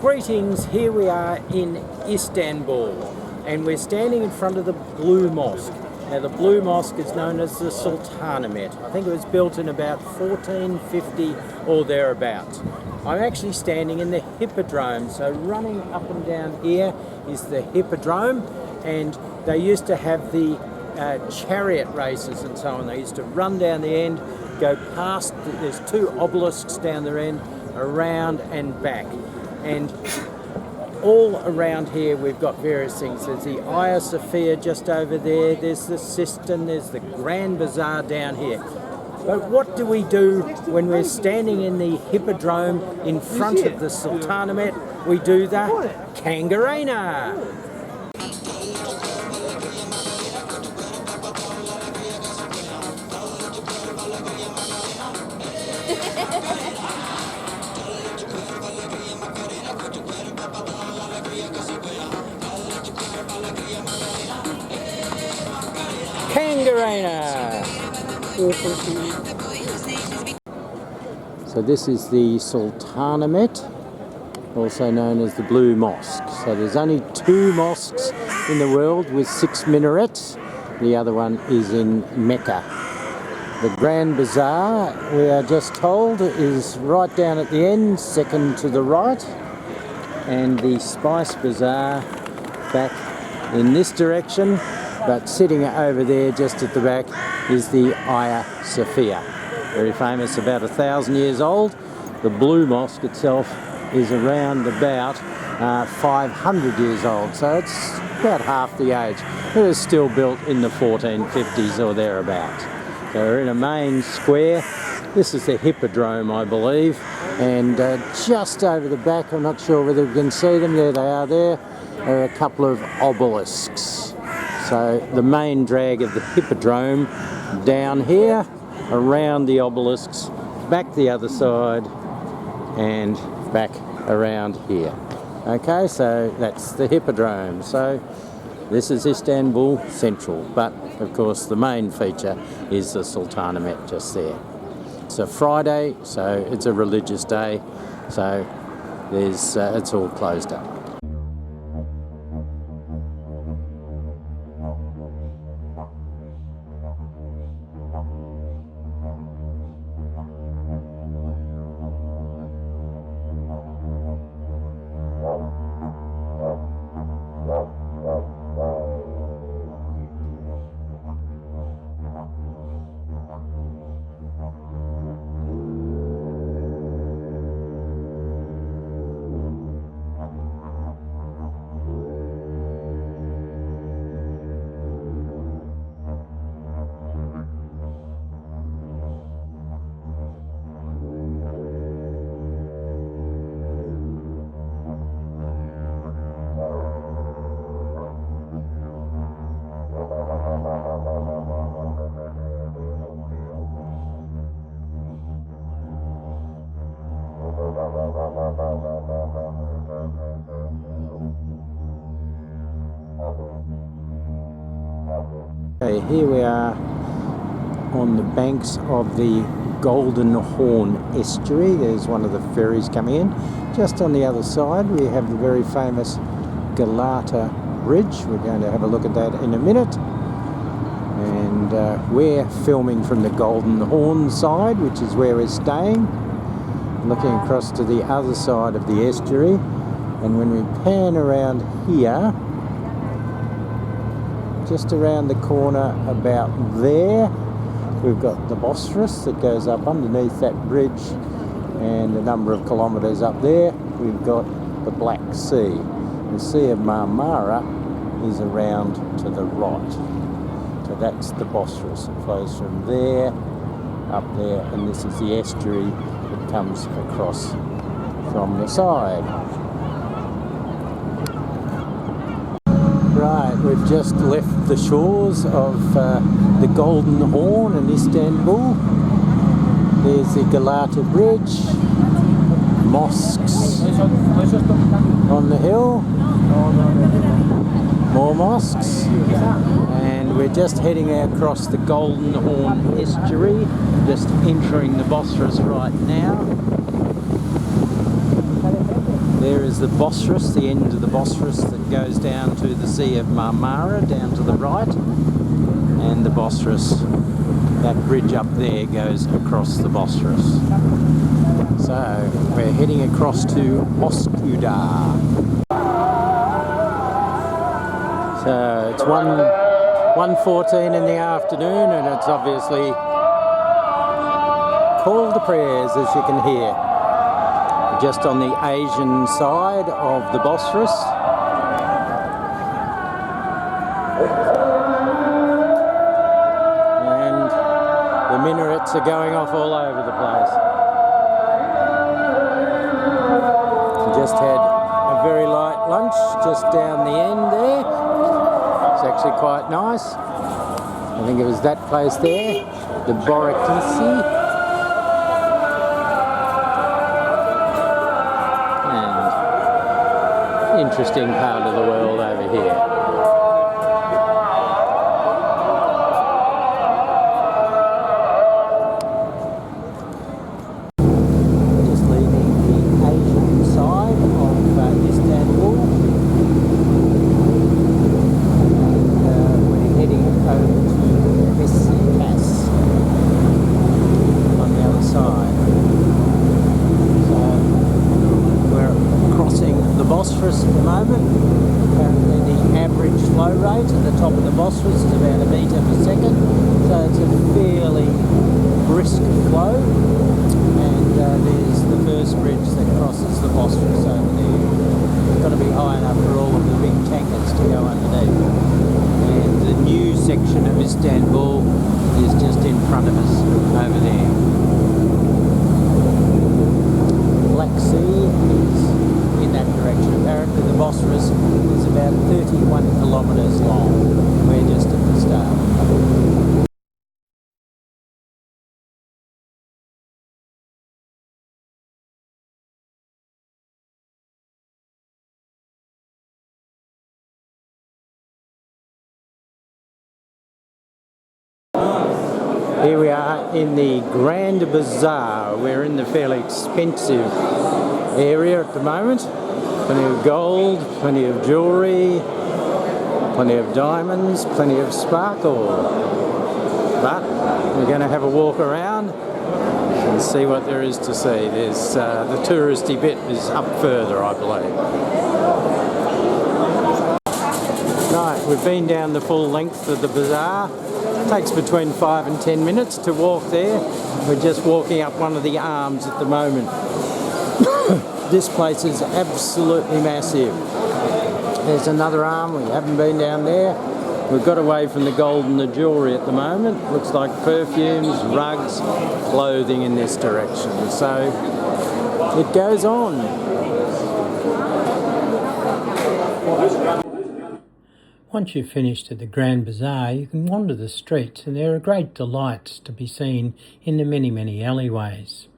Greetings, here we are in Istanbul and we're standing in front of the Blue Mosque. Now the Blue Mosque is known as the Sultanahmet. I think it was built in about 1450 or thereabouts. I'm actually standing in the Hippodrome, so running up and down here is the Hippodrome, and they used to have the chariot races and so on. They used to run down the end, go past, there's two obelisks down the end, around and back. And all around here we've got various things. There's the Hagia Sophia just over there, there's the cistern, there's the Grand Bazaar down here. But what do we do when we're standing in the Hippodrome in front of the Sultanahmet? We do the Kangarena. Kangarena. So this is the Sultanahmet, also known as the Blue Mosque. So there's only two mosques in the world with 6 minarets. The other one is in Mecca. The Grand Bazaar, we are just told, is right down at the end, second to the right. And the Spice Bazaar back in this direction. But sitting over there just at the back is the Hagia Sophia. Very famous, about 1,000 years old. The Blue Mosque itself is around about 500 years old, so it's about half the age. It was still built in the 1450s or thereabouts. So we're in a main square. This is the Hippodrome, I believe, and just over the back, I'm not sure whether you can see them, there they are there, are a couple of obelisks. So the main drag of the Hippodrome down here, around the obelisks, back the other side, and back around here. Okay, so that's the Hippodrome. So this is Istanbul Central, but of course the main feature is the Sultanahmet just there. It's a Friday, so it's a religious day, so there's it's all closed up. Okay, here we are on the banks of the Golden Horn estuary. There's one of the ferries coming in. Just on the other side we have the very famous Galata Bridge. We're going to have a look at that in a minute. And we're filming from the Golden Horn side, which is where we're staying. Looking across to the other side of the estuary. And when we pan around here, just around the corner about there, we've got the Bosporus that goes up underneath that bridge, and a number of kilometres up there we've got the Black Sea. The Sea of Marmara is around to the right. So that's the Bosporus. It flows from there up there, and this is the estuary that comes across from the side. Right, we've just left the shores of the Golden Horn in Istanbul. There's the Galata Bridge, mosques on the hill, more mosques, and we're just heading across the Golden Horn estuary, just entering the Bosporus right now. There is the Bosporus, the end of the Bosporus that goes down to the Sea of Marmara, down to the right. And the Bosporus, that bridge up there goes across the Bosporus. So we're heading across to Mosque. So it's 1:14 in the afternoon, and it's obviously call to prayers, as you can hear. Just on the Asian side of the Bosporus. And the minarets are going off all over the place. Just had a very light lunch just down the end there. It's actually quite nice. I think it was that place there, the Borakisi. Interesting part of the world over here. Just leaving the Asian side of Istanbul, and we're heading over to Besiktas on the other side. So we're crossing the Bosporus at the moment. Apparently the average flow rate at the top of the Bosporus is about a metre per second, so it's a fairly brisk flow. And there's the first bridge that crosses the Bosporus over there. It's got to be high enough for all of the big tankers to go underneath. And the new section of Istanbul is just in front of us over there. Black Sea is in that direction. Apparently the Bosporus is about 31 kilometres long. We're just at the start. Here we are in the Grand Bazaar. We're in the fairly expensive area at the moment. Plenty of gold, plenty of jewellery, plenty of diamonds, plenty of sparkle. But we're going to have a walk around and see what there is to see. There's the touristy bit is up further, I believe. Right, we've been down the full length of the bazaar. It takes between 5 and 10 minutes to walk there. We're just walking up one of the arms at the moment. This place is absolutely massive. There's another arm, we haven't been down there. We've got away from the gold and the jewellery at the moment. Looks like perfumes, rugs, clothing in this direction. So it goes on. Once you've finished at the Grand Bazaar, you can wander the streets, and there are great delights to be seen in the many, many alleyways.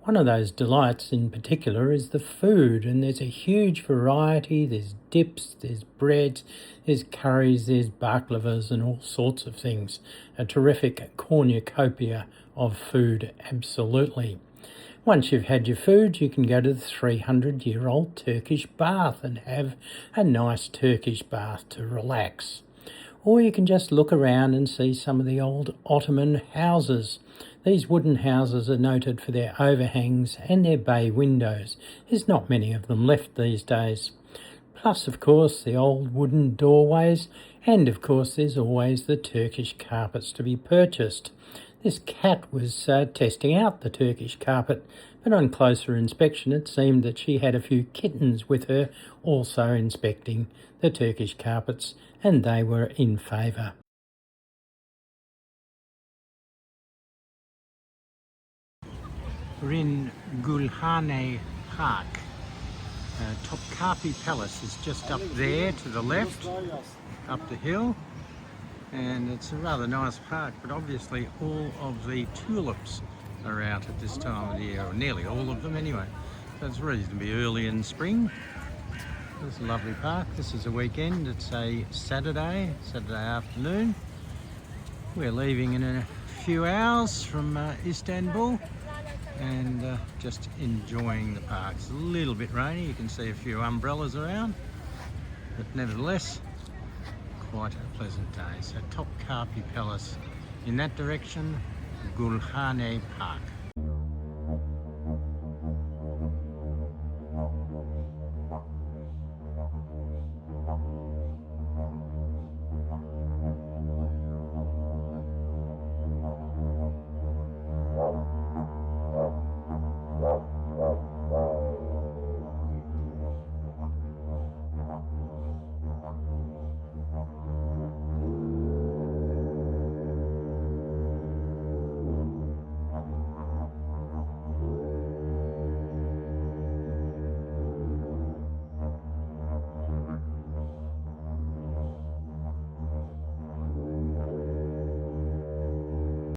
One of those delights in particular is the food, and there's a huge variety. There's dips, there's breads, there's curries, there's baklavas and all sorts of things. A terrific cornucopia of food, absolutely. Once you've had your food, you can go to the 300-year-old Turkish bath and have a nice Turkish bath to relax. Or you can just look around and see some of the old Ottoman houses. These wooden houses are noted for their overhangs and their bay windows. There's not many of them left these days. Plus, of course, the old wooden doorways, and of course there's always the Turkish carpets to be purchased. This cat was testing out the Turkish carpet, but on closer inspection it seemed that she had a few kittens with her also inspecting the Turkish carpets, and they were in favour. We're in Gulhane Park. Topkapi Palace is just up there to the left, up the hill, and it's a rather nice park, but obviously all of the tulips are out at this time of the year, or nearly all of them anyway. So it's reasonably early in spring. It's a lovely park. This is a weekend. It's a Saturday afternoon. We're leaving in a few hours from Istanbul, and just enjoying the park. It's a little bit rainy, you can see a few umbrellas around, but nevertheless quite a pleasant day. So Topkapi Palace in that direction, Gulhane Park.